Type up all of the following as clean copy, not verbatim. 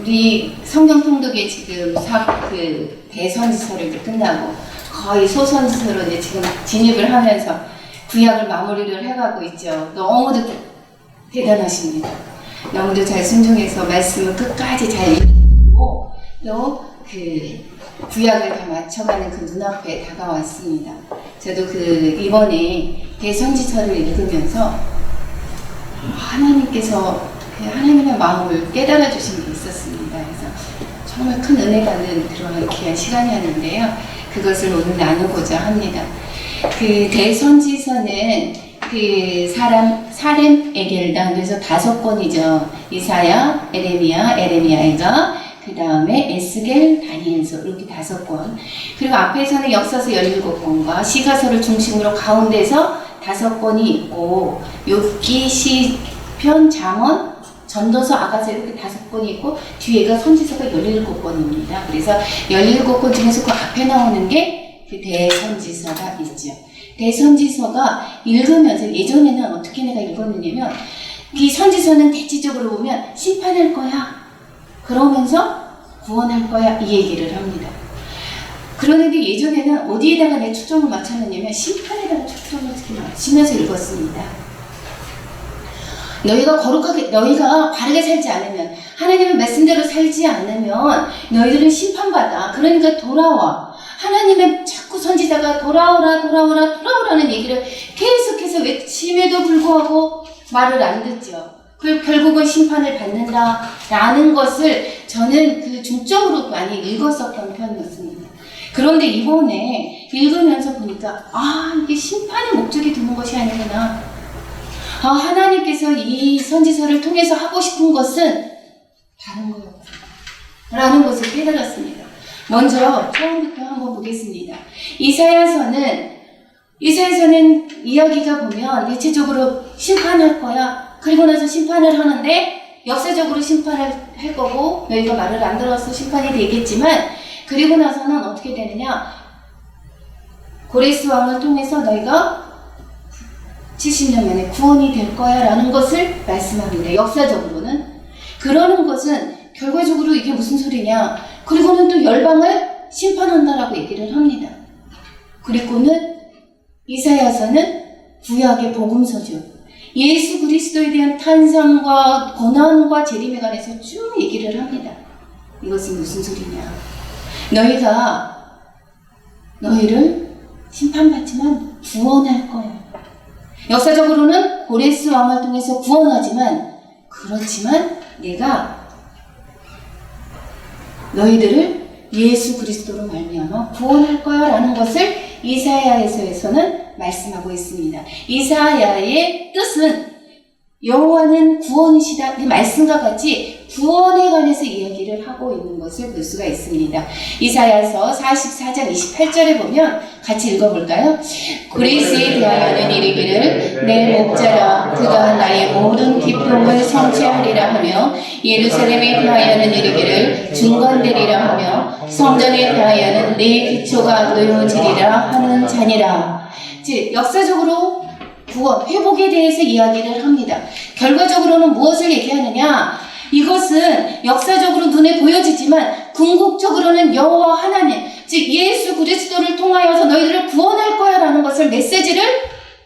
우리 성경 통독에 지금 대선지서를 이제 끝나고 거의 소선지서로 이제 지금 진입을 하면서 구약을 마무리를 해가고 있죠. 너무도 대단하십니다. 너무도 잘 순종해서 말씀을 끝까지 잘 읽고 또 구약을 다 맞춰가는 그 눈앞에 다가왔습니다. 저도 이번에 대선지서를 읽으면서 하나님께서 하나님의 마음을 깨달아 주신 게 있었습니다. 그래서 정말 큰 은혜 받는 그러한 귀한 시간이었는데요. 그것을 오늘 나누고자 합니다. 대선지서는 사렘에겔당, 그래서 5권이죠. 이사야, 에레미야, 그 다음에 에스겔, 다니엘서, 이렇게 5권. 그리고 앞에서는 역사서 17권과 시가서를 중심으로 가운데서 5권이 있고, 욥기, 시편, 잠언, 전도서, 아가서 이렇게 5권이 있고, 뒤에가 선지서가 17권입니다. 그래서 17권 중에서 그 앞에 나오는 게 그 대선지서가 있죠. 대선지서가 읽으면서 예전에는 어떻게 내가 읽었느냐면, 이 선지서는 대체적으로 보면 심판할 거야, 그러면서 구원할 거야, 이 얘기를 합니다. 그런데 예전에는 어디에다가 내 초점을 맞췄느냐면 심판에다가 초점을 맞추면서 읽었습니다. 너희가 바르게 살지 않으면, 하나님의 말씀대로 살지 않으면 너희들은 심판받아. 그러니까 돌아와. 하나님의 자꾸 선지자가 돌아오라는 얘기를 계속해서 외침에도 불구하고 말을 안 듣죠. 결국은 심판을 받는다라는 것을 저는 중점으로 많이 읽었었던 편이었습니다. 그런데 이번에 읽으면서 보니까 이게 심판의 목적이 두는 것이 아니구나. 하나님께서 이 선지서를 통해서 하고 싶은 것은 다른 거였구나 라는 것을 깨달았습니다. 먼저 처음부터 한번 보겠습니다. 이사야서는 이야기가 보면 대체적으로 심판할 거야. 그리고 나서 심판을 하는데 역사적으로 심판을 할 거고, 너희가 말을 안 들어서 심판이 되겠지만, 그리고 나서는 어떻게 되느냐, 고레스 왕을 통해서 너희가 70년 만에 구원이 될 거야 라는 것을 말씀합니다. 역사적으로는. 그러는 것은 결과적으로 이게 무슨 소리냐, 그리고는 또 열방을 심판한다라고 얘기를 합니다. 그리고는 이사야서는 구약의 복음서죠. 예수 그리스도에 대한 탄생과 고난과 재림에 관해서 쭉 얘기를 합니다. 이것은 무슨 소리냐, 너희를 심판받지만 구원할 거야. 역사적으로는 고레스 왕을 통해서 그렇지만 내가 너희들을 예수 그리스도로 말미암아 구원할 거야 라는 것을 이사야에서는 말씀하고 있습니다. 이사야의 뜻은 여호와는 구원이시다, 그 말씀과 같이 구원에 관해서 이야기를 하고 있는 것을 볼 수가 있습니다. 이사야서 44장 28절에 보면 같이 읽어볼까요? 그리스에 대하여는 이르기를 내 목자라, 그가 나의 모든 기쁨을 성취하리라 하며, 예루살렘에 대하여는 이르기를 중건되리라 하며, 성전에 대하여는 내 기초가 놓여지리라 하는 자니라. 즉 역사적으로 구원, 회복에 대해서 이야기를 합니다. 결과적으로는 무엇을 얘기하느냐, 이것은 역사적으로 눈에 보여지지만 궁극적으로는 여호와 하나님, 즉 예수 그리스도를 통하여서 너희들을 구원할 거야 라는 것을 메시지를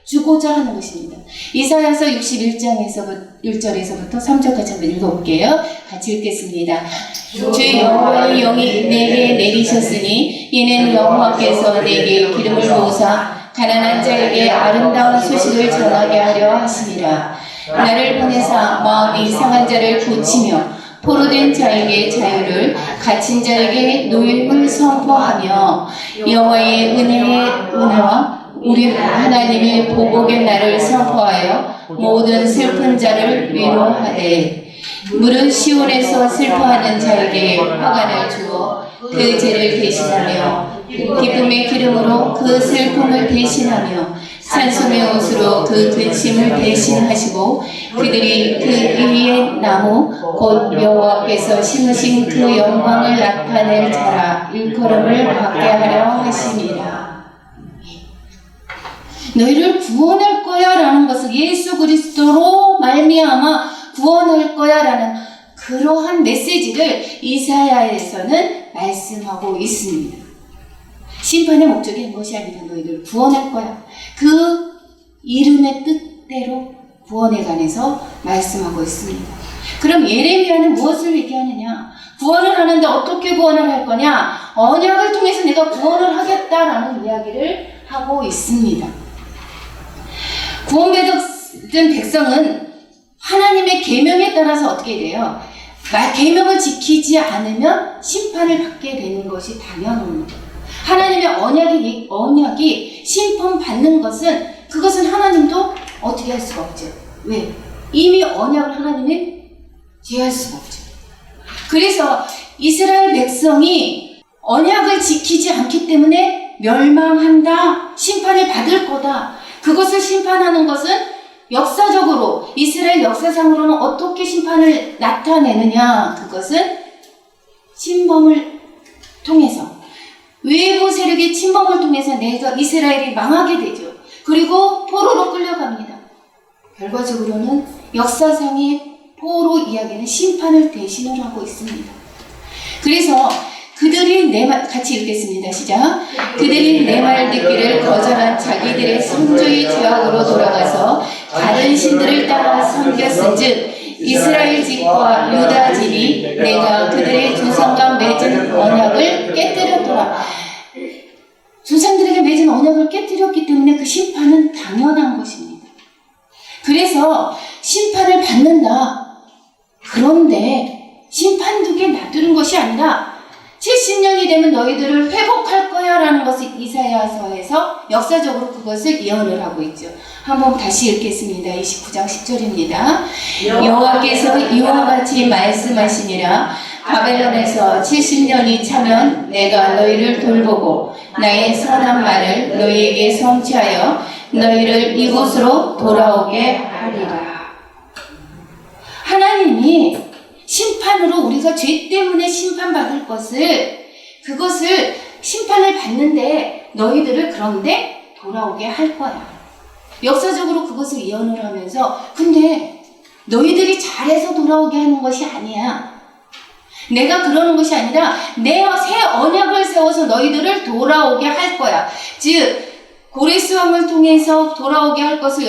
주고자 하는 것입니다. 이사야서 61장에서 1절에서부터 3절까지 한번 읽어볼게요. 같이 읽겠습니다. 주 여호와의 영이 내게 내리셨으니 이는 여호와께서 내게 기름을 부으사 가난한 자에게 아름다운 소식을 전하게 하려 하심이라. 나를 보내사 마음이 상한 자를 고치며 포로된 자에게 자유를, 갇힌 자에게 노임을 선포하며, 여호와의 은혜와 우리 하나님의 보복의 날을 선포하여 모든 슬픈 자를 위로하되, 무릇 시온에서 슬퍼하는 자에게 화관을 주어 그 죄를 대신하며, 기쁨의 기름으로 그 슬픔을 대신하며, 산소의 옷으로 그 근심을 대신하시고, 그들이 그 의의 나무 곧 여호와께서 심으신 그 영광을 나타낼 자라 일컬음을 받게 하려 하심이라. 너희를 구원할 거야 라는 것을, 예수 그리스도로 말미암아 구원할 거야 라는 그러한 메시지를 이사야에서는 말씀하고 있습니다. 심판의 목적이 무엇이 아니라 너희를 구원할 거야. 그 이름의 뜻대로 구원에 관해서 말씀하고 있습니다. 그럼 예레미야는 무엇을 얘기하느냐? 구원을 하는데 어떻게 구원을 할 거냐? 언약을 통해서 내가 구원을 하겠다라는 이야기를 하고 있습니다. 구원받은 백성은 하나님의 계명에 따라서 어떻게 돼요? 계명을 지키지 않으면 심판을 받게 되는 것이 당연합니다. 하나님의 언약이 심판받는 것은 그것은 하나님도 어떻게 할 수가 없죠. 왜? 이미 언약을 하나님이 제할 수가 없죠. 그래서 이스라엘 백성이 언약을 지키지 않기 때문에 멸망한다, 심판을 받을 거다. 그것을 심판하는 것은 역사적으로 이스라엘 역사상으로는 어떻게 심판을 나타내느냐, 그것은 침범을 통해서, 외부 세력의 침범을 통해서 내가 이스라엘이 망하게 되죠. 그리고 포로로 끌려갑니다. 결과적으로는 역사상의 포로 이야기는 심판을 대신을 하고 있습니다. 그래서 그들이 같이 읽겠습니다. 시작. 그들이 내 말 듣기를 거절한 자기들의 선조의 죄악으로 돌아가서 다른 신들을 따라 섬겼은즉 이스라엘 집과 유다 집이 내가 그들의 조상과 맺은 언약을 깨뜨렸더라. 조상들에게 맺은 언약을 깨뜨렸기 때문에 그 심판은 당연한 것입니다. 그래서 심판을 받는다. 그런데 심판 두개 놔두는 것이 아니라 70년이 되면 너희들을 회복할 거야 라는 것을 이사야서에서 역사적으로 그것을 예언을 하고 있죠. 한번 다시 읽겠습니다. 29장 10절입니다. 여호와께서 이와 같이 말씀하시니라. 바벨론에서 70년이 차면 내가 너희를 돌보고 나의 선한 말을 너희에게 성취하여 너희를 이곳으로 돌아오게 하리라. 하나님이 심판으로 우리가 죄 때문에 심판받을 그것을 심판을 받는데 너희들을 그런데 돌아오게 할 거야. 역사적으로 그것을 예언을 하면서 근데 너희들이 잘해서 돌아오게 하는 것이 아니야. 내가 그러는 것이 아니라 내 새 언약을 세워서 너희들을 돌아오게 할 거야. 즉 고레스 왕을 통해서 돌아오게 할 것을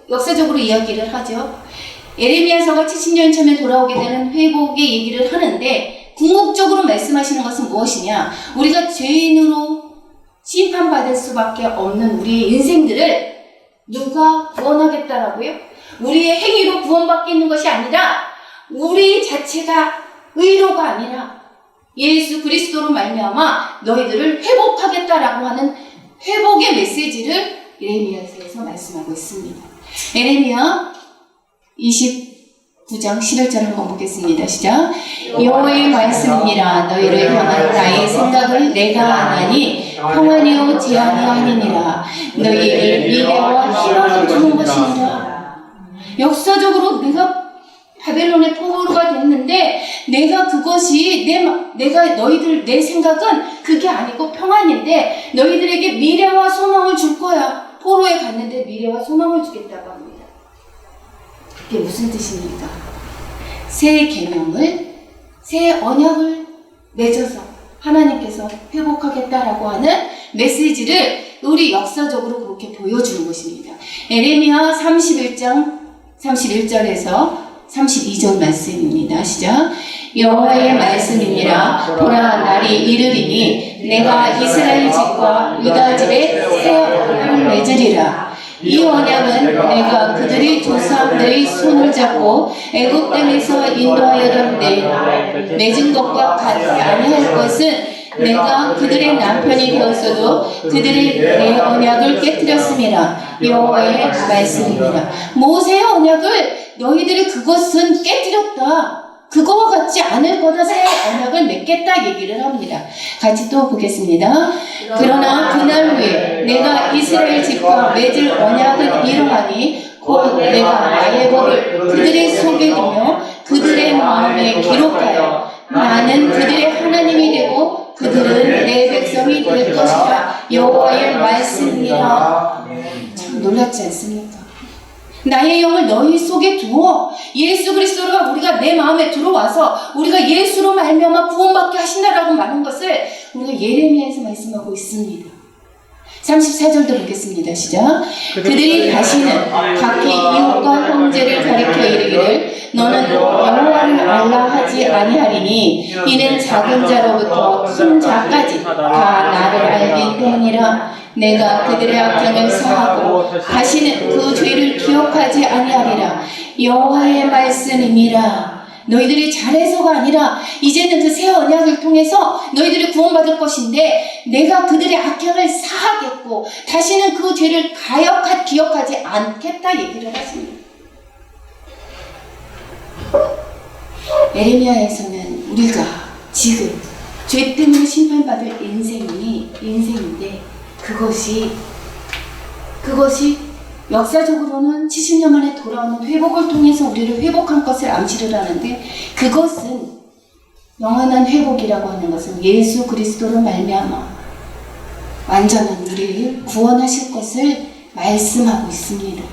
역사적으로 이야기를 하죠. 예레미야서가 70년 전에 돌아오게 되는 회복의 얘기를 하는데 궁극적으로 말씀하시는 것은 무엇이냐? 우리가 죄인으로 심판받을 수밖에 없는 우리의 인생들을 누가 구원하겠다라고요? 우리의 행위로 구원받겠는 것이 아니라 우리 자체가 의로가 아니라 예수 그리스도로 말미암아 너희들을 회복하겠다라고 하는 회복의 메시지를 예레미야서에서 말씀하고 있습니다. 예레미야 29장 11절 한번 보겠습니다. 시작. 여호와의 말씀이니라. 너희를 향한 나의 생각을 내가 아나니 평안이요 재앙이 아니니라. 너희에게 미래와 희망을 주는 것이니라. 역사적으로 내가 바벨론의 포로가 됐는데 내가 그것이 내가 너희들 내 생각은 그게 아니고 평안인데 너희들에게 미래와 소망을 줄 거야. 포로에 갔는데 미래와 소망을 주겠다고 합니다. 그게 무슨 뜻입니까? 새 계명을, 새 언약을 맺어서 하나님께서 회복하겠다라고 하는 메시지를 우리 역사적으로 그렇게 보여주는 것입니다. 예레미야 31장 31절에서 32절 말씀입니다. 시작. 여호와의 말씀이니라. 보라 날이 이르리니 내가 이스라엘 집과 유다 집에 새 언약을 맺으리라. 이 언약은 내가 그들이 조상들의 손을 잡고 애굽 땅에서 인도하여던 때 맺은 것과 같지 아니할 것은 내가 그들의 남편이 되었어도 그들이 내 언약을 깨뜨렸음이라. 여호와의 말씀입니다. 모세의 언약을 너희들이 그것은 깨뜨렸다. 그거와 같지 않을 거다. 새 언약을 맺겠다 얘기를 합니다. 같이 또 보겠습니다. 그러나 그날 후에 내가 이스라엘 집과 맺을 언약은 이러하니 곧 내가 나의 법을 그들의 속에 두며 그들의 마음에 기록하여 나는 그들의 하나님이 되고 그들은 내 백성이 될 것이라. 여호와의 말씀이니라. 참 놀랍지 않습니까? 나의 영을 너희 속에 두어 아니고 예수 그리스도가 우리가 내 마음에 들어와서 우리가 예수로 말미암아 구원받게 하신다라고 말한 것을 우리가 예레미야에서 말씀하고 있습니다. 34절도 보겠습니다. 시작. 그들이 다시는 각기 이웃과 형제를 가리켜 이르기를 너는 여호와를 알라 하지 아니하리니 이는 작은 자로부터 큰 자까지 다 나를 알기 때문이라. 내가 그들의 악행을 사하고 다시는 그 죄를 기억하지 아니하리라. 여호와의 말씀이니라. 너희들이 잘해서가 아니라 이제는 그 새 언약을 통해서 너희들이 구원받을 것인데 내가 그들의 악행을 사하겠고 다시는 그 죄를 기억하지 않겠다 얘기를 하십니다. 예레미야에서는 우리가 지금 죄 때문에 심판받을 인생인데 그것이 역사적으로는 70년 만에 돌아오는 회복을 통해서 우리를 회복한 것을 암시를 하는데 그것은 영원한 회복이라고 하는 것은 예수 그리스도로 말미암아 완전한 우리를 구원하실 것을 말씀하고 있습니다.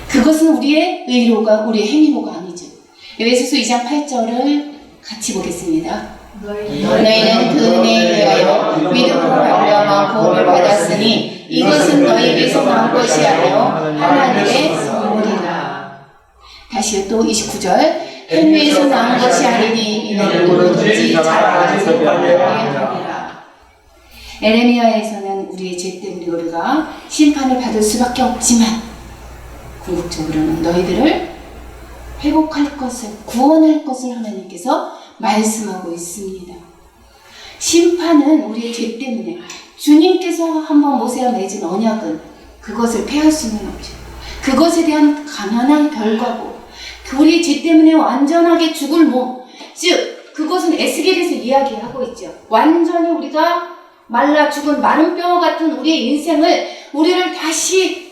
그것은 우리의 의로가 우리의 행위로가 아니죠. 에베소서 2장 8절을 같이 보겠습니다. 너희는 그 은혜에 대하여 믿음으로 말미암아 구원을 받았으니 이것은 너희에게서 나온 것이 아니요 하나님의 선물이라. 다시요 또 29절 행위에서 나온 것이 아니니 이는 누구든지 자랑하는 생각을 하느니라. 예레미야에서는 우리의 죄 때문에 우리가 심판을 받을 수밖에 없지만 궁극적으로는 너희들을 회복할 것을 구원할 것을 하나님께서 말씀하고 있습니다. 심판은 우리의 죄 때문에 주님께서 한번 모세와 맺은 언약은 그것을 폐할 수는 없죠. 그것에 대한 가난한 결과고 우리의 죄 때문에 완전하게 죽을 몸, 즉 그것은 에스겔에서 이야기하고 있죠. 완전히 우리가 말라 죽은 마른 뼈와 같은 우리의 인생을 우리를 다시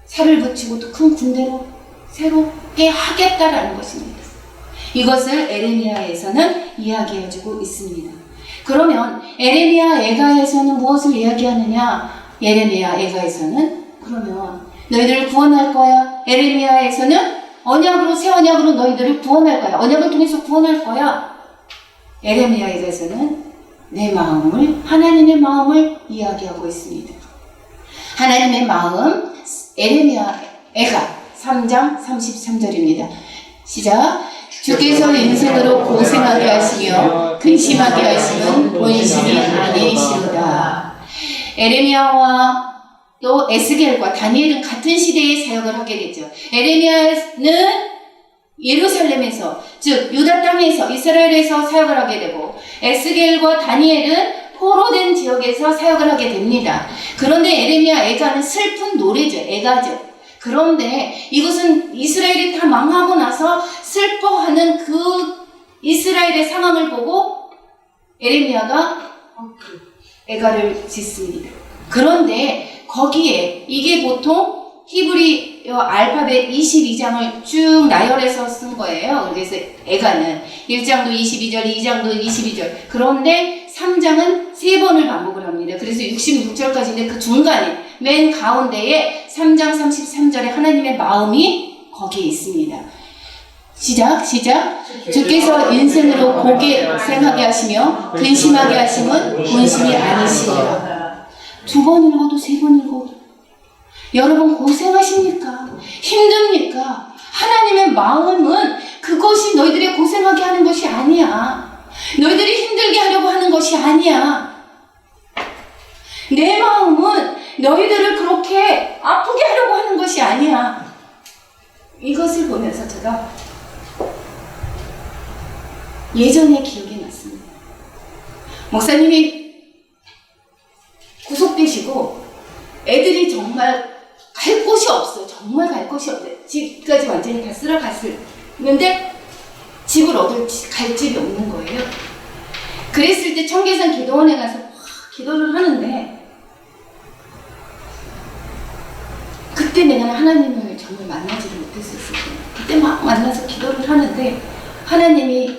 살을 붙이고 또 큰 군대로 새롭게 하겠다라는 것입니다. 이것을 에레미야에서는 이야기해주고 있습니다. 그러면 에레미야 애가에서는 무엇을 이야기하느냐? 에레미야 애가에서는 그러면 너희들을 구원할 거야. 에레미야에서는 언약으로 새 언약으로 너희들을 구원할 거야. 언약을 통해서 구원할 거야. 에레미야 애가에서는 내 마음을 하나님의 마음을 이야기하고 있습니다. 하나님의 마음 에레미야 애가 3장 33절입니다. 시작. 주께서 인생으로 고생하게 하시며 근심하게 하시는 본심이 아니시로다. 에레미야와 또 에스겔과 다니엘은 같은 시대에 사역을 하게 되죠. 에레미야는 예루살렘에서 즉 유다 땅에서 이스라엘에서 사역을 하게 되고 에스겔과 다니엘은 포로된 지역에서 사역을 하게 됩니다. 그런데 에레미야 애가는 슬픈 노래죠. 애가죠. 그런데 이것은 이스라엘이 다 망하고 나서 슬퍼하는 그 이스라엘의 상황을 보고 에레미야가 애가를 짓습니다. 그런데 거기에 이게 보통 히브리어 알파벳 22장을 쭉 나열해서 쓴 거예요. 그래서 애가는 1장도 22절, 2장도 22절. 그런데 3장은 3번을 반복을 합니다. 그래서 66절까지인데 그 중간에 맨 가운데에 3장 33절에 하나님의 마음이 거기에 있습니다. 시작. 주께서 인생으로 고생하게 하시며 근심하게 하심은 본심이 아니시니라. 2번 읽어도 3번 읽어도 여러분 고생하십니까? 힘듭니까? 하나님의 마음은 그것이 너희들이 고생하게 하는 것이 아니야. 너희들이 힘들게 하려고 하는 것이 아니야. 내 마음은 너희들을 그렇게 아프게 하려고 하는 것이 아니야. 이것을 보면서 제가 예전의 기억이 났습니다. 목사님이 구속되시고 애들이 정말 갈 곳이 없어요. 정말 갈 곳이 없어요. 집까지 완전히 다 쓸어갔는데 집을 갈 집이 없는 거예요. 그랬을 때 청계산 기도원에 가서 기도를 하는데 그때 내가 하나님을 정말 만나지를 못했었을 거예요. 그때 막 만나서 기도를 하는데 하나님이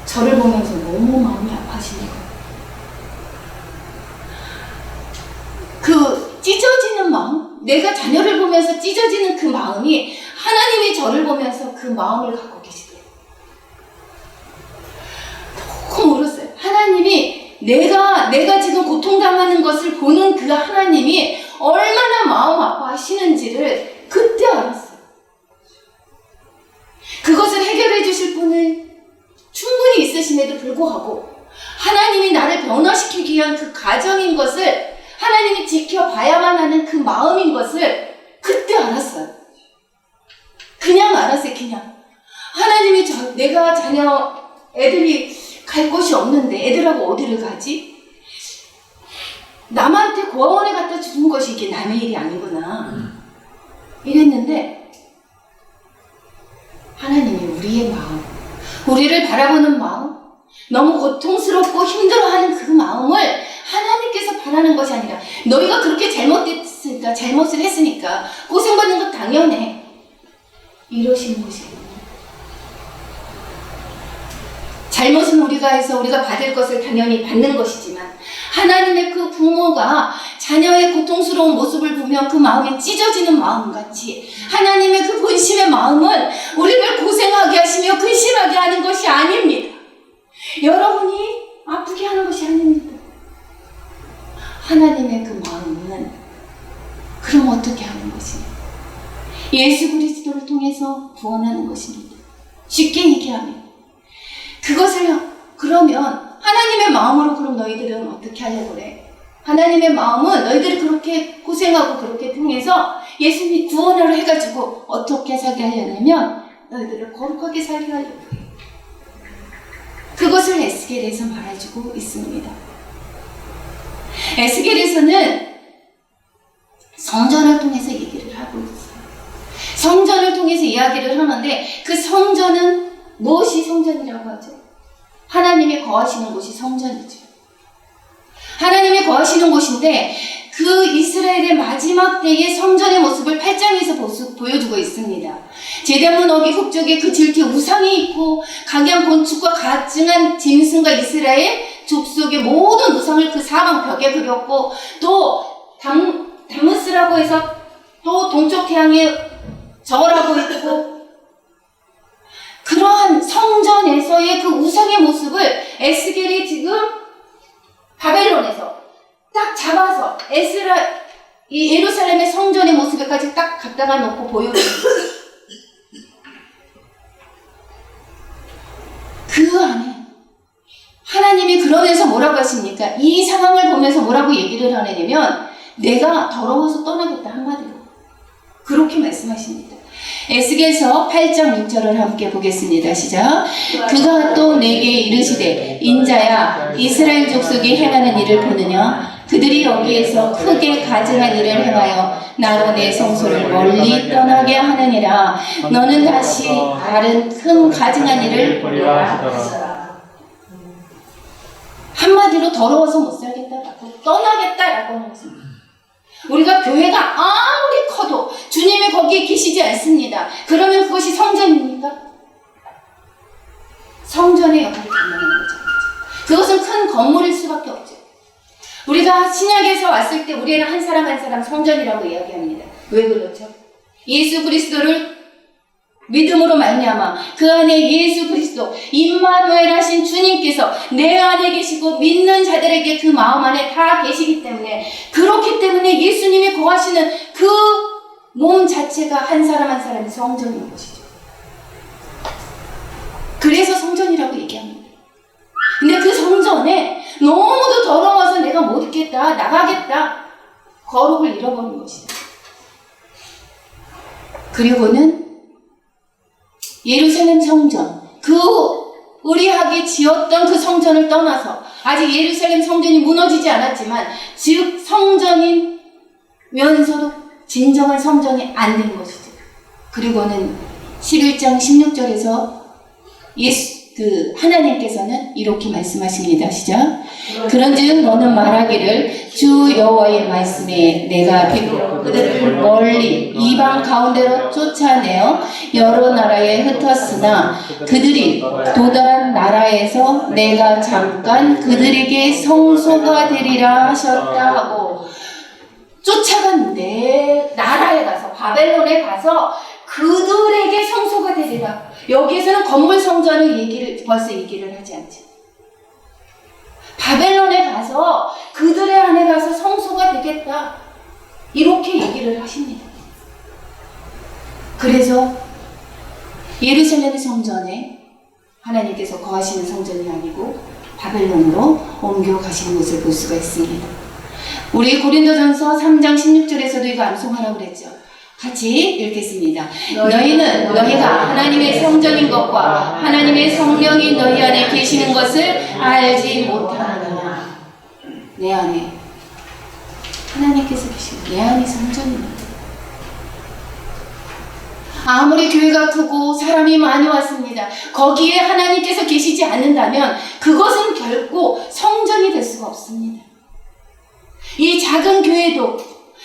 저를 보면서 너무 마음이 아파하시는 거예요. 그 찢어지는 마음, 내가 자녀를 보면서 찢어지는 그 마음이 하나님이 저를 보면서 그 마음을 갖고 계시더라고요. 너무 울었어요. 하나님이 내가 지금 고통당하는 것을 보는 그 하나님이 얼마나 마음 아파하시는지를 그때 알았어요. 그것을 해결해 주실 분은 충분히 있으심에도 불구하고 하나님이 나를 변화시키기 위한 그 과정인 것을 하나님이 지켜봐야만 하는 그 마음인 것을 그때 알았어요. 그냥 알았어요. 그냥 하나님이 내가 자녀 애들이 갈 곳이 없는데 애들하고 어디를 가지? 남한테 고아원에 갖다 주는 것이 이게 남의 일이 아니구나 이랬는데 하나님이 우리의 마음, 우리를 바라보는 마음, 너무 고통스럽고 힘들어하는 그 마음을 하나님께서 바라는 것이 아니라 너희가 그렇게 잘못을 했으니까 고생받는 것 당연해 이러시는 것이에요. 잘못은 우리가 해서 우리가 받을 것을 당연히 받는 것이지만 하나님의 그 부모가 자녀의 고통스러운 모습을 보면 그 마음이 찢어지는 마음같이 하나님의 그 본심의 마음은 우리를 고생하게 하시며 근심하게 하는 것이 아닙니다. 여러분이 아프게 하는 것이 아닙니다. 하나님의 그 마음은 그럼 어떻게 하는 것이냐? 예수 그리스도를 통해서 구원하는 것입니다. 쉽게 얘기하면 그러면 하나님의 마음으로 그럼 너희들은 어떻게 하려고 그래? 하나님의 마음은 너희들이 그렇게 고생하고 그렇게 통해서 예수님 구원을 해가지고 어떻게 살게 하려냐면 너희들을 거룩하게 살게 하려고 해요. 그것을 에스겔에서 말해주고 있습니다. 에스겔에서는 성전을 통해서 얘기를 하고 있어요. 성전을 통해서 이야기를 하는데 그 성전은 무엇이 성전이라고 하죠? 하나님이 거하시는 곳이 성전이죠. 하나님이 거하시는 곳인데 그 이스라엘의 마지막 때의 성전의 모습을 8장에서 보여주고 있습니다. 제단문 어기 북쪽에 그 질투 우상이 있고 강한 건축과 가증한 짐승과 이스라엘 족속의 모든 우상을 그 사방 벽에 그렸고 또 담무스라고 해서 또 동쪽 태양에 절하고 있고 그러한 성전에서의 그 우상의 모습을 에스겔이 지금 바벨론에서 딱 잡아서 이 예루살렘의 성전의 모습에까지 딱 갖다가 놓고 보여줍니다. 그 안에 하나님이 그러면서 뭐라고 하십니까? 이 상황을 보면서 뭐라고 얘기를 하느냐면 내가 더러워서 떠나겠다 한마디로 그렇게 말씀하십니다. 에스겔서 8장 6절을 함께 보겠습니다. 시작. 그가 또 내게 이르시되 인자야 이스라엘 족속이 행하는 일을 보느냐 그들이 여기에서 크게 가증한 일을 행하여 나로 내 성소를 멀리 떠나게 하느니라. 너는 다시 다른 큰 가증한 일을 보리라 하시더라. 한마디로 더러워서 못 살겠다라고 떠나겠다라고 하는 것입니다. 우리가 교회가 아무리 커도 주님이 거기에 계시지 않습니다. 그러면 그것이 성전입니까? 성전의 역할을 담당하는 거죠. 그것은 큰 건물일 수밖에 없죠. 우리가 신약에서 왔을 때 우리는 한 사람 한 사람 성전이라고 이야기합니다. 왜 그렇죠? 예수 그리스도를 믿음으로 말미암아 그 안에 예수 그리스도 임마누엘 하신 주님께서 내 안에 계시고 믿는 자들에게 그 마음 안에 다 계시기 때문에 그렇기 때문에 예수님이 거하시는 그 몸 자체가 한 사람 한 사람이 성전인 것이죠. 그래서 성전이라고 얘기합니다. 근데 그 성전에 너무도 더러워서 내가 못 있겠다 나가겠다 거룩을 잃어버린 것이죠. 그리고는 예루살렘 성전, 그 의리하게 지었던 그 성전을 떠나서 아직 예루살렘 성전이 무너지지 않았지만 즉 성전이면서도 진정한 성전이 안 된 것이죠. 그리고는 11장 16절에서 하나님께서는 이렇게 말씀하십니다. 시작. 그런즉 너는 말하기를 주 여호와의 말씀에 내가 비록 그들을 멀리 이방 가운데로 쫓아내어 여러 나라에 흩었으나 그들이 도달한 나라에서 내가 잠깐 그들에게 성소가 되리라 하셨다 하고 쫓아간 내 나라에 가서 바벨론에 가서 그들에게 성소가 되리라. 여기에서는 건물 성전을 벌써 얘기를 하지 않죠. 바벨론에 가서 그들의 안에 가서 성소가 되겠다. 이렇게 얘기를 하십니다. 그래서 예루살렘 성전에 하나님께서 거하시는 성전이 아니고 바벨론으로 옮겨가시는 것을 볼 수가 있습니다. 우리 고린도전서 3장 16절에서도 이거 암송하라고 그랬죠. 같이 읽겠습니다. 너희는 너희가 하나님의 성전인 것과 하나님의 성령이 너희 안에 계시는 것을 알지 못하느냐. 내 안에 하나님께서 계시는 내 안에 성전입니다. 아무리 교회가 크고 사람이 많이 왔습니다. 거기에 하나님께서 계시지 않는다면 그것은 결코 성전이 될 수가 없습니다. 이 작은 교회도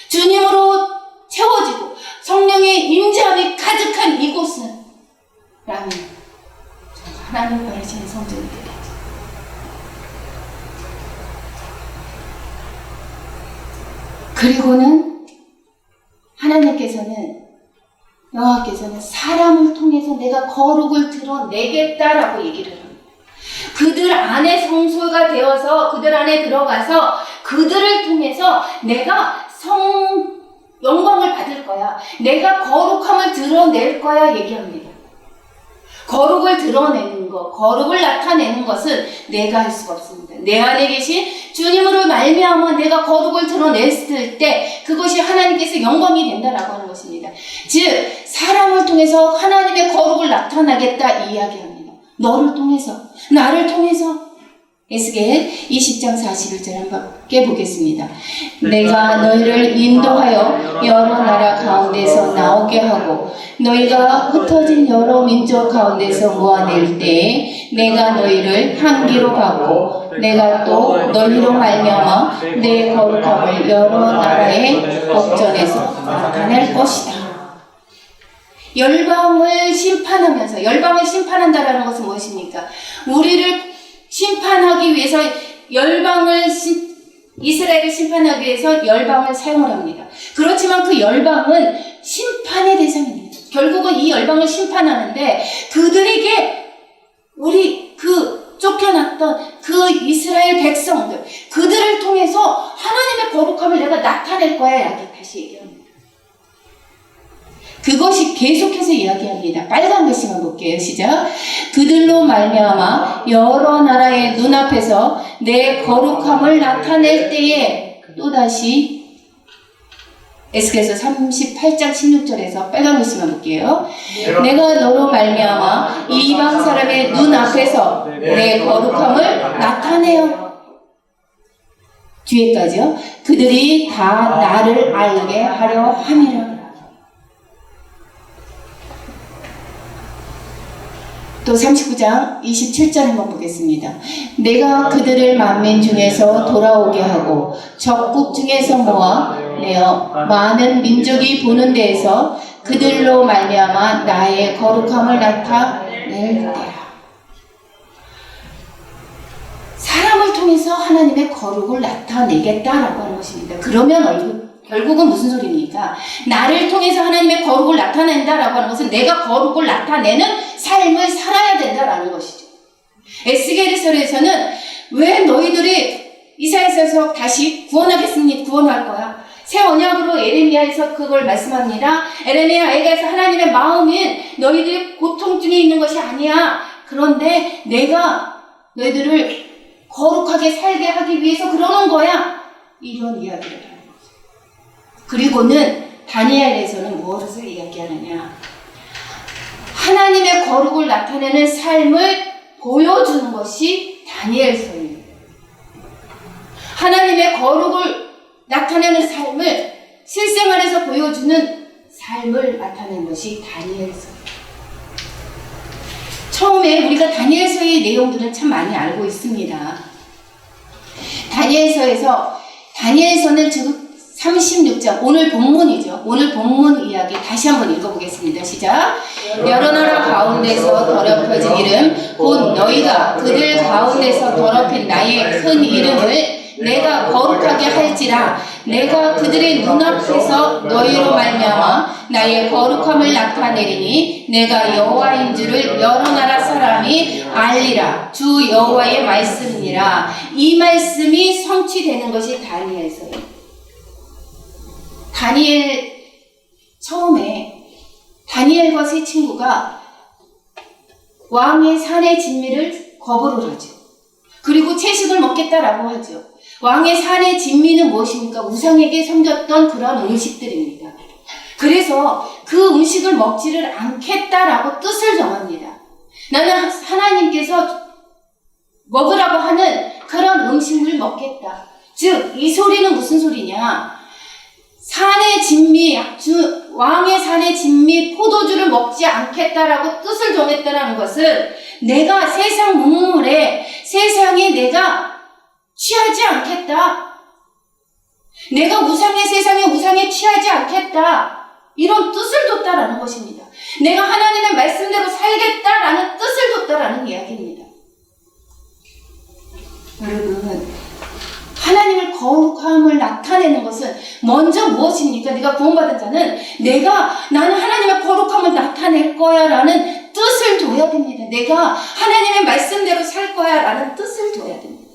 주님으로 채워지고 성령의 임재함이 가득한 이곳은 라면 하나님 바라시는 성전이 되겠죠. 그리고는 하나님께서는 여호와께서는 사람을 통해서 내가 거룩을 드러내겠다라고 얘기를 합니다. 그들 안에 성소가 되어서 그들 안에 들어가서 그들을 통해서 내가 영광을 받을 거야. 내가 거룩함을 드러낼 거야 얘기합니다. 거룩을 드러내는 것, 거룩을 나타내는 것은 내가 할 수가 없습니다. 내 안에 계신 주님으로 말미암아 내가 거룩을 드러냈을 때 그것이 하나님께서 영광이 된다라고 하는 것입니다. 즉 사람을 통해서 하나님의 거룩을 나타나겠다 이야기합니다. 너를 통해서, 나를 통해서. 에스겔 20장 41절 한번 깨보겠습니다. 내가 너희를 인도하여 여러 나라 가운데서 나오게 하고 너희가 흩어진 여러 민족 가운데서 모아낼 때에 내가 너희를 향기로 받고 내가 또 너희로 말미암아 내 거룩함을 여러 나라의 목전에서 나타낼 것이다. 열방을 심판하면서, 열방을 심판한다라는 것은 무엇입니까? 우리를 심판하기 위해서 이스라엘을 심판하기 위해서 열방을 사용을 합니다. 그렇지만 그 열방은 심판의 대상입니다. 결국은 이 열방을 심판하는데 그들에게 우리 쫓겨났던 그 이스라엘 백성들, 그들을 통해서 하나님의 거룩함을 내가 나타낼 거야 이렇게 다시 얘기합니다. 그것이 계속해서 이야기합니다. 빨간 글씨만 볼게요. 시작. 그들로 말미암아 여러 나라의 눈앞에서 내 거룩함을 나타낼 때에 또다시 에스겔서 38장 16절에서 빨간 글씨만 볼게요. 내가 너로 말미암아 이방 사람의 눈앞에서 내 거룩함을 나타내어 뒤에까지요. 그들이 다 나를 알게 하려 함이라. 또 39장 27절 한번 보겠습니다. 내가 그들을 만민 중에서 돌아오게 하고 적국 중에서 모아 내어 많은 민족이 보는 데에서 그들로 말미암아 나의 거룩함을 나타낼 때라. 사람을 통해서 하나님의 거룩을 나타내겠다라고 하는 것입니다. 그러면 결국은 무슨 소리입니까? 나를 통해서 하나님의 거룩을 나타낸다라고 하는 것은 내가 거룩을 나타내는 삶을 살아야 된다라는 것이죠. 에스겔서에서는 왜 너희들이 이사야서에서 다시 구원할 거야. 새 언약으로 에레미야에서 그걸 말씀합니다. 에레미야에게서 하나님의 마음인 너희들이 고통 중에 있는 것이 아니야. 그런데 내가 너희들을 거룩하게 살게 하기 위해서 그러는 거야. 이런 이야기를 하는 거죠. 그리고는 다니엘에서는 무엇을 이야기하느냐. 하나님의 거룩을 나타내는 삶을 보여주는 것이 다니엘서입니다. 하나님의 거룩을 나타내는 삶을 실생활에서 보여주는 삶을 나타내는 것이 다니엘서입니다. 처음에 우리가 다니엘서의 내용들은 참 많이 알고 있습니다. 다니엘서는 지금 36장, 오늘 본문이죠. 오늘 본문 이야기 다시 한번 읽어보겠습니다. 시작. 여러 나라 가운데서 더럽혀진 이름, 곧 너희가 그들 가운데서 더럽힌 나의 큰 이름을 내가 거룩하게 할지라 내가 그들의 눈앞에서 너희로 말미암아 나의 거룩함을 나타내리니 내가 여호와인 줄을 여러 나라 사람이 알리라. 주 여호와의 말씀이니라. 이 말씀이 성취되는 것이 다니엘서예요. 다니엘 처음에 다니엘과 세 친구가 왕의 산의 진미를 거부를 하죠. 그리고 채식을 먹겠다라고 하죠. 왕의 산의 진미는 무엇입니까? 우상에게 섬겼던 그런 음식들입니다. 그래서 그 음식을 먹지를 않겠다라고 뜻을 정합니다. 나는 하나님께서 먹으라고 하는 그런 음식을 먹겠다. 즉, 이 소리는 무슨 소리냐? 산의 진미, 왕의 산의 진미 포도주를 먹지 않겠다라고 뜻을 정했다라는 것은 내가 세상 문물에 세상에 내가 취하지 않겠다. 내가 우상의 세상에 우상에 취하지 않겠다. 이런 뜻을 뒀다라는 것입니다. 내가 하나님의 말씀대로 살겠다라는 뜻을 뒀다라는 이야기입니다. 여러분, 하나님을 거룩함을 나타내는 것은 먼저 무엇입니까? 네가 구원받은 자는 나는 하나님의 거룩함을 나타낼 거야 라는 뜻을 둬야 됩니다. 내가 하나님의 말씀대로 살 거야 라는 뜻을 둬야 됩니다.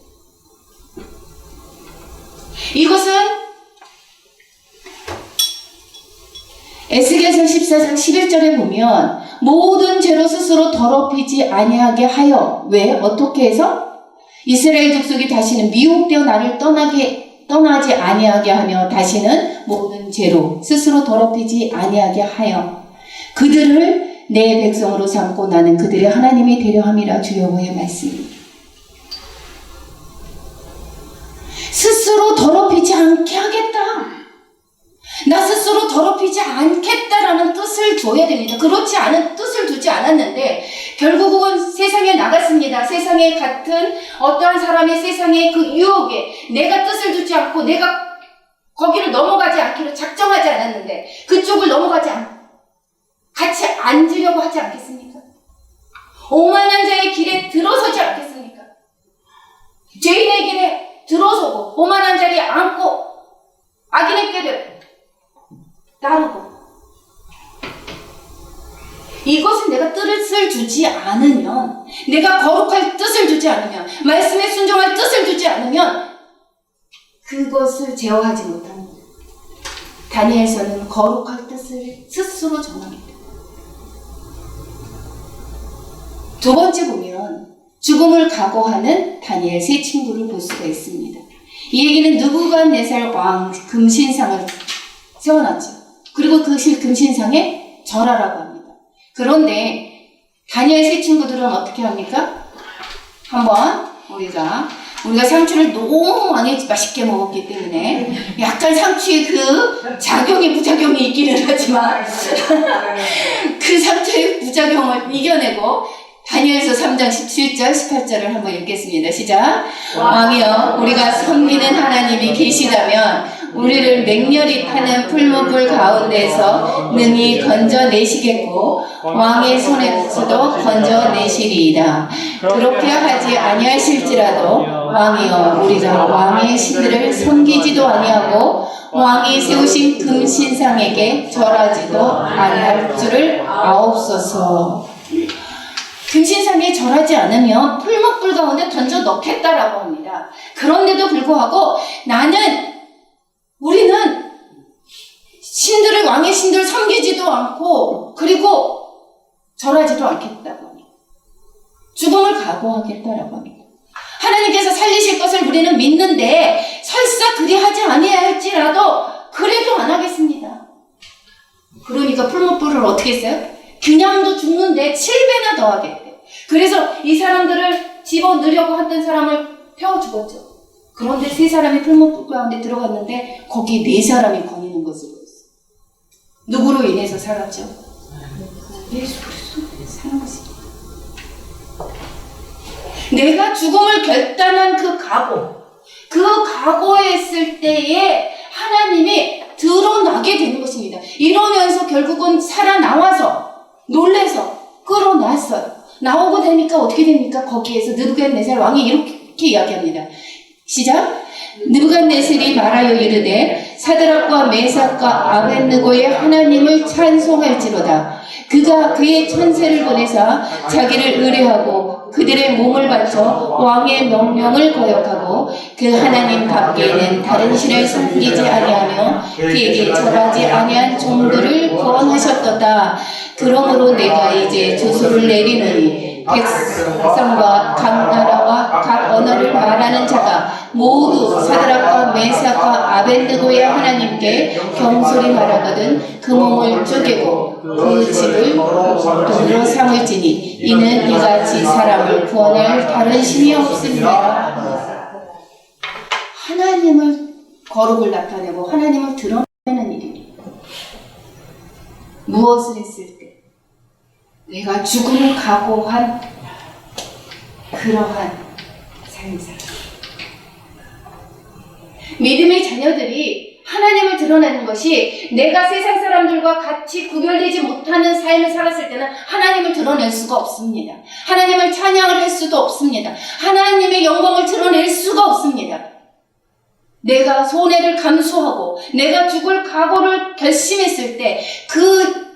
이것은 에스겔서 14장 11절에 보면 모든 죄로 스스로 더럽히지 아니하게 하여 왜? 어떻게 해서? 이스라엘 족속이 다시는 미혹되어 나를 떠나지 아니하게 하며 다시는 모든 죄로 스스로 더럽히지 아니하게 하여 그들을 내 백성으로 삼고 나는 그들의 하나님이 되려 함이라 주 여호와의 말씀입니다. 스스로 더럽히지 않게 하겠다. 나 스스로 더럽히지 않겠다라는 뜻을 줘야 됩니다. 그렇지 않은 뜻을 두지 않았는데 결국은 세상에 나갔습니다. 세상에 같은 어떠한 사람이 세상의 그 유혹에 내가 뜻을 두지 않고 내가 거기를 넘어가지 않기로 작정하지 않았는데 그쪽을 같이 앉으려고 하지 않겠습니까? 오만한 자의 길에 들어서지 않겠습니까? 죄인의 길에 들어서고 오만한 자리에 앉고 악인의 길을 따르고 이것은 내가 뜻을 주지 않으면 내가 거룩할 뜻을 주지 않으면 말씀에 순종할 뜻을 주지 않으면 그것을 제어하지 못합니다. 다니엘서는 거룩할 뜻을 스스로 정합니다. 두 번째 보면 죽음을 각오하는 다니엘 세 친구를 볼 수가 있습니다. 이 얘기는 느부갓네살 왕 금신상을 세워놨죠. 그리고 그 금신상에 절하라고 합니다. 그런데 다니엘 세 친구들은 어떻게 합니까? 한번 우리가 상추를 너무 많이 맛있게 먹었기 때문에 약간 상추의 그 부작용이 있기는 하지만 그 상추의 부작용을 이겨내고 다니엘서 3장 17절 18절을 한번 읽겠습니다. 시작. 왕이여 우리가 섬기는 하나님이 계시다면 우리를 맹렬히 타는 풀무불 가운데서 능히 건져내시겠고 왕의 손에서도 건져내시리이다. 그렇게 하지 아니하실지라도 왕이여 우리가 왕의 신들을 섬기지도 아니하고 왕이 세우신 금신상에게 절하지도 아니할 줄을 아옵소서. 금신상에 절하지 않으면 풀목불 가운데 던져 넣겠다라고 합니다. 그런데도 불구하고 우리는 왕의 신들을 섬기지도 않고 그리고 절하지도 않겠다고 합니다. 죽음을 각오하겠다라고 합니다. 하나님께서 살리실 것을 우리는 믿는데 설사 그리하지 아니할지라도 그래도 안 하겠습니다. 그러니까 풀목불을 어떻게 했어요? 그냥도 죽는데 7배나 더 하겠대. 그래서 이 사람들을 집어넣으려고 했던 사람을 태워 죽었죠. 그런데 3사람이 풀목불 가운데 들어갔는데 거기 4사람이 거니는 것을 보였어요. 누구로 인해서 살았죠? 예수 그리스도로 인해서 사는 것입니다. 내가 죽음을 결단한 그 각오에 했을 때에 하나님이 드러나게 되는 것입니다. 이러면서 결국은 살아나와서 놀래서 끌어놨어요. 나오고 되니까 어떻게 됩니까? 거기에서 느부갓네살 왕이 이렇게 이야기합니다. 시작. 느부갓네살이 말하여 이르되 사드락과 메삭과 아벳느고의 하나님을 찬송할지로다. 그가 그의 천사를 보내사 자기를 의뢰하고 그들의 몸을 바쳐 왕의 명령을 거역하고 그 하나님 밖에는 다른 신을 섬기지 아니하며 그에게 절하지 아니한 종들을 구원하셨도다. 그러므로 내가 이제 조소를 내리느니 백성과 각 나라와 각 언어를 말하는 자가 모두 사드락과 메삭과 아벳느고의 하나님께 경솔히 말하거든 그 몸을 쪼개고 그 집을 돌로 삼을지니 이는 이같이 사람을 구원할 다른 신이 없습니다. 하나님을 거룩을 나타내고 하나님을 드러내는 일입니다. 무엇을 했을 때 내가 죽음을 각오한 그러한 삶을 살아요. 믿음의 자녀들이 하나님을 드러내는 것이 내가 세상 사람들과 같이 구별되지 못하는 삶을 살았을 때는 하나님을 드러낼 수가 없습니다. 하나님을 찬양을 할 수도 없습니다. 하나님의 영광을 드러낼 수가 없습니다. 내가 손해를 감수하고 내가 죽을 각오를 결심했을 때 그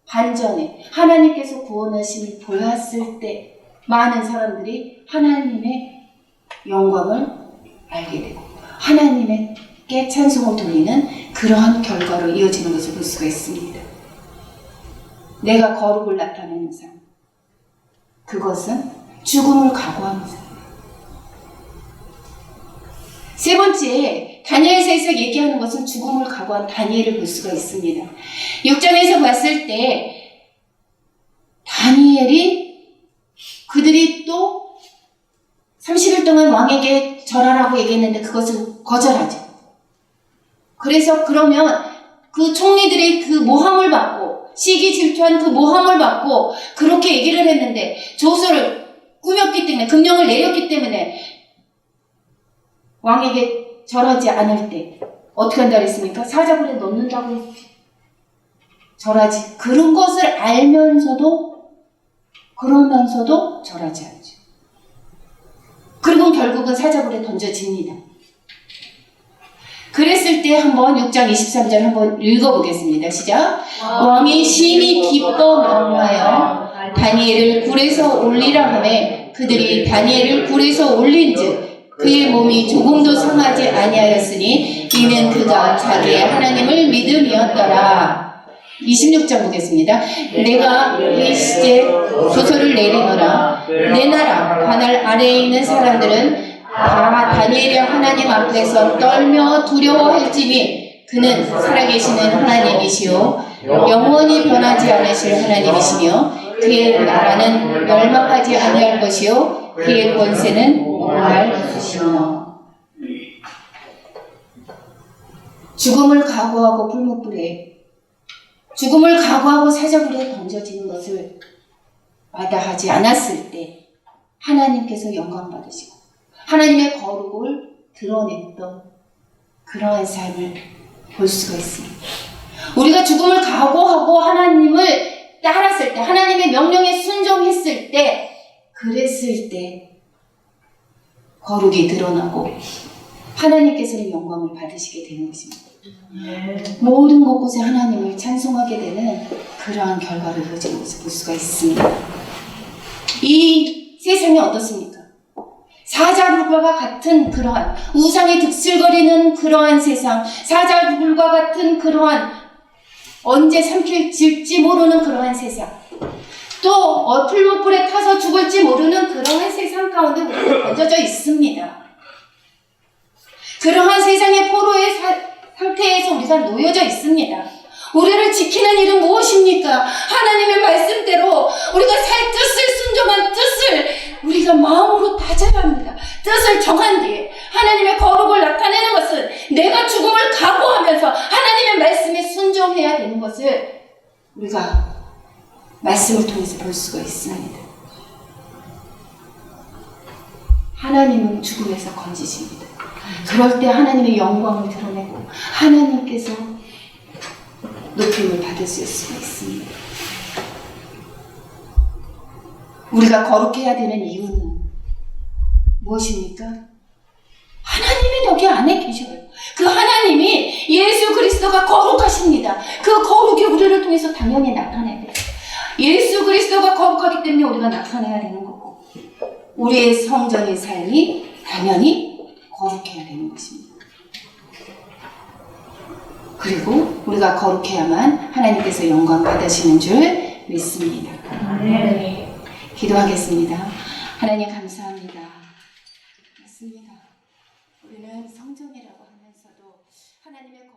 반전에 하나님께서 구원하심을 보였을 때 많은 사람들이 하나님의 영광을 알게 되고 하나님께 찬송을 돌리는 그러한 결과로 이어지는 것을 볼 수가 있습니다. 내가 거룩을 나타내는 삶, 그것은 죽음을 각오하는 삶. 세 번째, 다니엘서에서 얘기하는 것은 죽음을 각오한 다니엘을 볼 수가 있습니다. 6장에서 봤을 때 다니엘이 그들이 또 30일 동안 왕에게 절하라고 얘기했는데 그것을 거절하죠. 그래서 그러면 그 총리들의 그 모함을 받고 시기 질투한 그 모함을 받고 그렇게 얘기를 했는데 조서를 꾸몄기 때문에 금령을 내렸기 때문에 왕에게 절하지 않을 때 어떻게 한다고 했습니까? 사자굴에 넣는다고 했죠. 절하지. 그런 것을 알면서도 절하지 않죠. 그리고 결국은 사자굴에 던져집니다. 그랬을 때 한번 6장 23절 한번 읽어보겠습니다. 시작. 왕이 심히 기뻐 명하여 다니엘을 굴에서 올리라 하매 그들이 다니엘을 굴에서 올린즉 그의 몸이 조금도 상하지 아니하였으니 이는 그가 자기의 하나님을 믿음이었더라. 26장 보겠습니다. 내가 이 시제 조서를 내리노라. 내 나라 관할 아래에 있는 사람들은 다 다니엘의 하나님 앞에서 떨며 두려워할지니 그는 살아계시는 하나님이시요 영원히 변하지 않으실 하나님이시며 그의 나라는 멸망하지 아니할 것이요 그의 권세는 무할 것이며. 죽음을 각오하고 불못불에 죽음을 각오하고 사자굴에 던져지는 것을 마다하지 않았을 때 하나님께서 영광 받으시고 하나님의 거룩을 드러냈던 그러한 삶을 볼 수가 있습니다. 우리가 죽음을 각오하고 하나님을 따랐을 때 하나님의 명령에 순종했을 때 그랬을 때 거룩이 드러나고 하나님께서는 영광을 받으시게 되는 것입니다. 모든 곳곳에 하나님을 찬송하게 되는 그러한 결과를 이루어지는 것을 볼 수가 있습니다. 이 세상이 어떻습니까? 사자굴과 같은 그러한 우상에 득실거리는 그러한 세상, 사자굴과 같은 그러한 언제 삼킬질지 모르는 그러한 세상, 또 풀무불에 타서 죽을지 모르는 그러한 세상 가운데 우리가 던져져 있습니다. 그러한 세상의 포로의 상태에서 우리가 놓여져 있습니다. 우리를 지키는 일은 무엇입니까? 하나님의 말씀대로 우리가 살 뜻을 순종한 뜻을 우리가 마음으로 다져야 합니다. 뜻을 정한 뒤에 하나님의 거룩을 나타내는 것은 내가 죽음을 각오하면서 하나님의 말씀에 순종해야 되는 것을 우리가 말씀을 통해서 볼 수가 있습니다. 하나님은 죽음에서 건지십니다. 그럴 때 하나님의 영광을 드러내고 하나님께서 높임을 받으실 수가 있습니다. 우리가 거룩해야 되는 이유는 무엇입니까? 하나님이 여기 안에 계셔요. 그 하나님이 예수 그리스도가 거룩하십니다. 그 거룩이 우리를 통해서 당연히 나타나야 돼요. 예수 그리스도가 거룩하기 때문에 우리가 나타내야 되는 거고, 우리의 성전의 삶이 당연히 거룩해야 되는 것입니다. 그리고 우리가 거룩해야만 하나님께서 영광 받으시는 줄 믿습니다. 네. 기도하겠습니다. 하나님 감사합니다. 맞습니다. 우리는 성전이라고 하면서도 하나님의